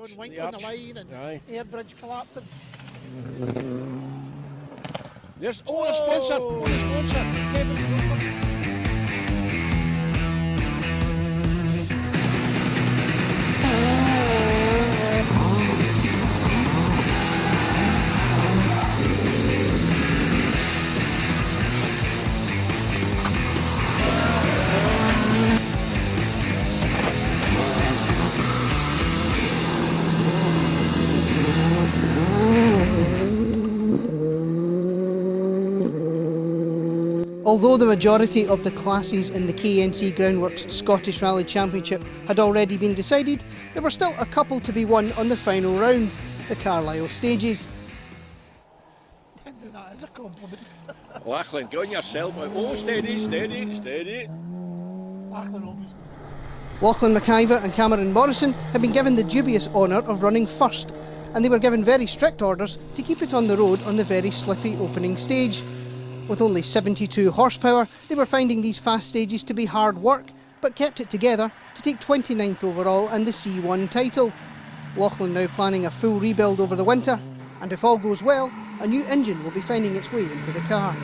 John Wink on the line and air bridge collapsing. There's the sponsor. Kevin Crawford. Although the majority of the classes in the KNC Groundworks Scottish Rally Championship had already been decided, there were still a couple to be won on the final round, the Carlisle stages. That is a compliment. Lachlan, get on yourself. Oh, steady. Lachlan, obviously. Lachlan McIver and Cameron Morrison had been given the dubious honour of running first, and they were given very strict orders to keep it on the road on the very slippy opening stage. With only 72 horsepower, they were finding these fast stages to be hard work, but kept it together to take 29th overall and the C1 title. Lachlan now planning a full rebuild over the winter, and if all goes well, a new engine will be finding its way into the car.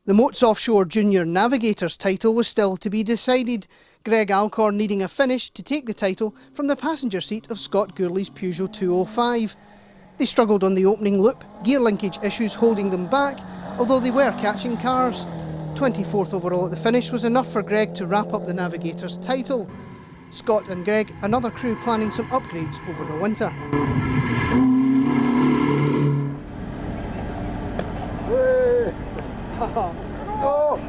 The Moats Offshore Junior Navigators title was still to be decided, Greg Alcorn needing a finish to take the title from the passenger seat of Scott Gourley's Peugeot 205. They struggled on the opening loop, gear linkage issues holding them back, although they were catching cars. 24th overall at the finish was enough for Greg to wrap up the Navigators title. Scott and Greg, another crew planning some upgrades over the winter. No!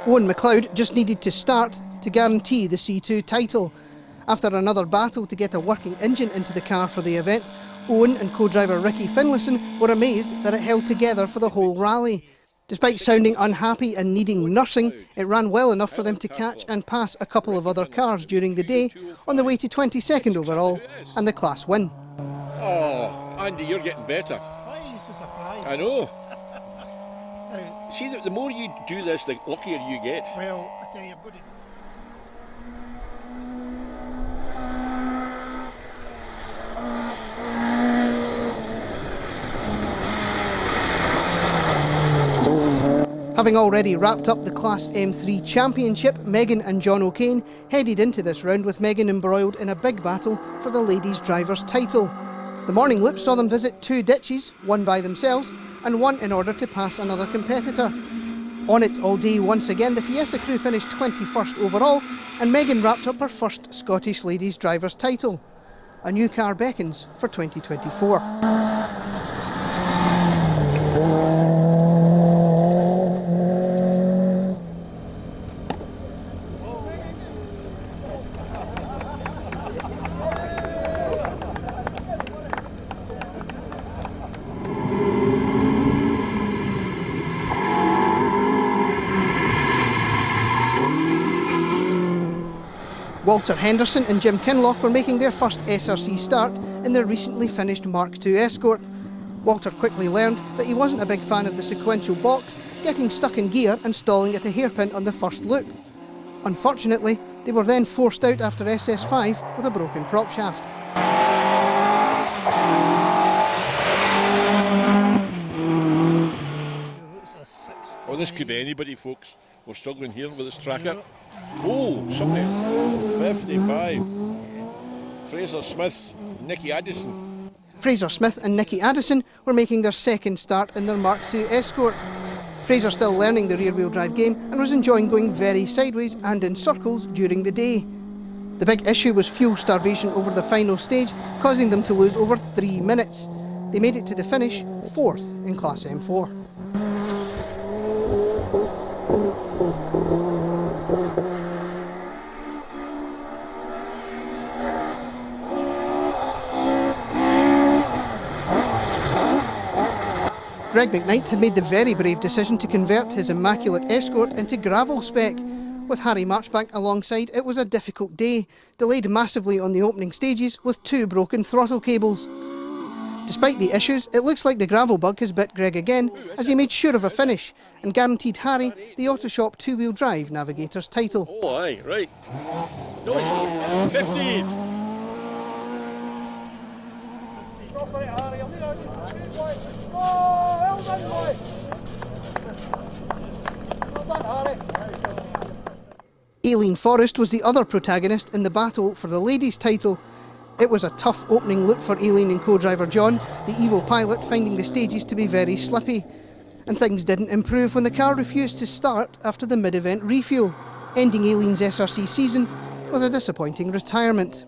Owen McLeod just needed to start to guarantee the C2 title. After another battle to get a working engine into the car for the event, Owen and co-driver Ricky Finlayson were amazed that it held together for the whole rally. Despite sounding unhappy and needing nursing, it ran well enough for them to catch and pass a couple of other cars during the day on the way to 22nd overall and the class win. Oh, Andy, you're getting better. Why are you so surprised? I know. See, the more you do this, the luckier you get. Well, I tell you, I'm going to... Having already wrapped up the Class M3 Championship, Megan and John O'Kane headed into this round with Megan embroiled in a big battle for the ladies' driver's title. The morning loop saw them visit 2 ditches, one by themselves and one in order to pass another competitor. On it all day once again, the Fiesta crew finished 21st overall and Megan wrapped up her first Scottish ladies' driver's title. A new car beckons for 2024. Walter Henderson and Jim Kinloch were making their first SRC start in their recently finished Mark II Escort. Walter quickly learned that he wasn't a big fan of the sequential box, getting stuck in gear and stalling at a hairpin on the first loop. Unfortunately, they were then forced out after SS5 with a broken prop shaft. Oh, this could be anybody, folks. We're struggling here with this tracker. Oh, somebody. 55. Fraser Smith, Nicky Addison. Fraser Smith and Nicky Addison were making their second start in their Mark II Escort. Fraser still learning the rear-wheel drive game and was enjoying going very sideways and in circles during the day. The big issue was fuel starvation over the final stage, causing them to lose over 3 minutes. They made it to the finish, 4th in Class M4. Greg McKnight had made the very brave decision to convert his immaculate Escort into gravel spec. With Harry Marchbank alongside, it was a difficult day, delayed massively on the opening stages with 2 broken throttle cables. Despite the issues, it looks like the gravel bug has bit Greg again, as he made sure of a finish and guaranteed Harry the Autoshop 2-wheel drive Navigator's title. Oh, aye, right. No, it's 58. Aileen Forrest was the other protagonist in the battle for the ladies' title. It was a tough opening loop for Aileen and co-driver John, the Evo pilot finding the stages to be very slippy. And things didn't improve when the car refused to start after the mid-event refuel, ending Aileen's SRC season with a disappointing retirement.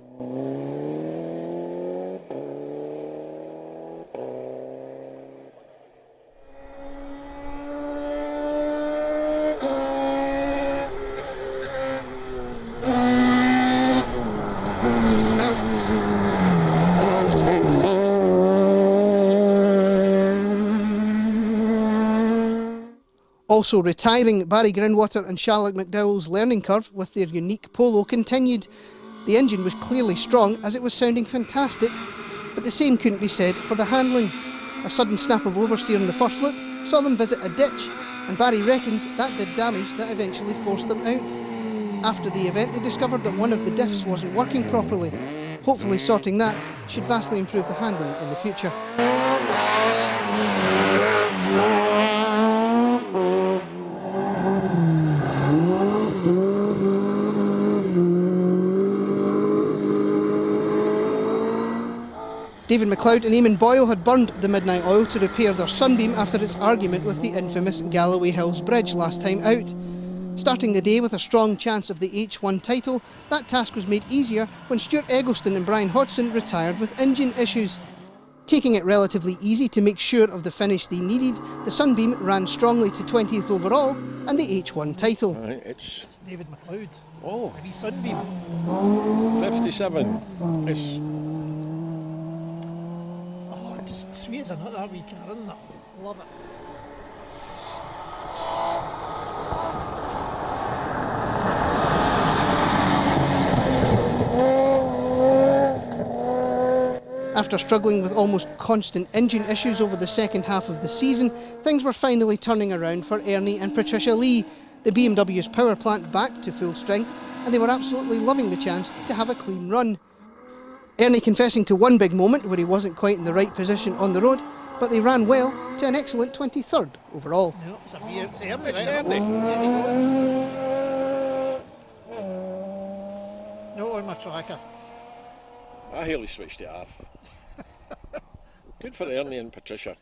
Also retiring, Barry Grinwater and Charlotte McDowell's learning curve with their unique Polo continued. The engine was clearly strong as it was sounding fantastic, but the same couldn't be said for the handling. A sudden snap of oversteer in the first loop saw them visit a ditch, and Barry reckons that did damage that eventually forced them out. After the event, they discovered that one of the diffs wasn't working properly. Hopefully sorting that should vastly improve the handling in the future. David McLeod and Eamon Boyle had burned the midnight oil to repair their Sunbeam after its argument with the infamous Galloway Hills Bridge last time out. Starting the day with a strong chance of the H1 title, that task was made easier when Stuart Eggleston and Brian Hodgson retired with engine issues. Taking it relatively easy to make sure of the finish they needed, the Sunbeam ran strongly to 20th overall and the H1 title. Right, it's David McLeod. oh, Maybe Sunbeam. 57. It's Oh, it just sweet as a nut, that wee car, isn't it? Love it. After struggling with almost constant engine issues over the second half of the season, things were finally turning around for Ernie and Patricia Lee. The BMW's power plant back to full strength, and they were absolutely loving the chance to have a clean run. Ernie confessing to one big moment where he wasn't quite in the right position on the road, but they ran well to an excellent 23rd overall. No, it's a wee, it's Ernie, It's right? Ernie. No, on my tracker. I nearly switched it off. Good for Ernie and Patricia.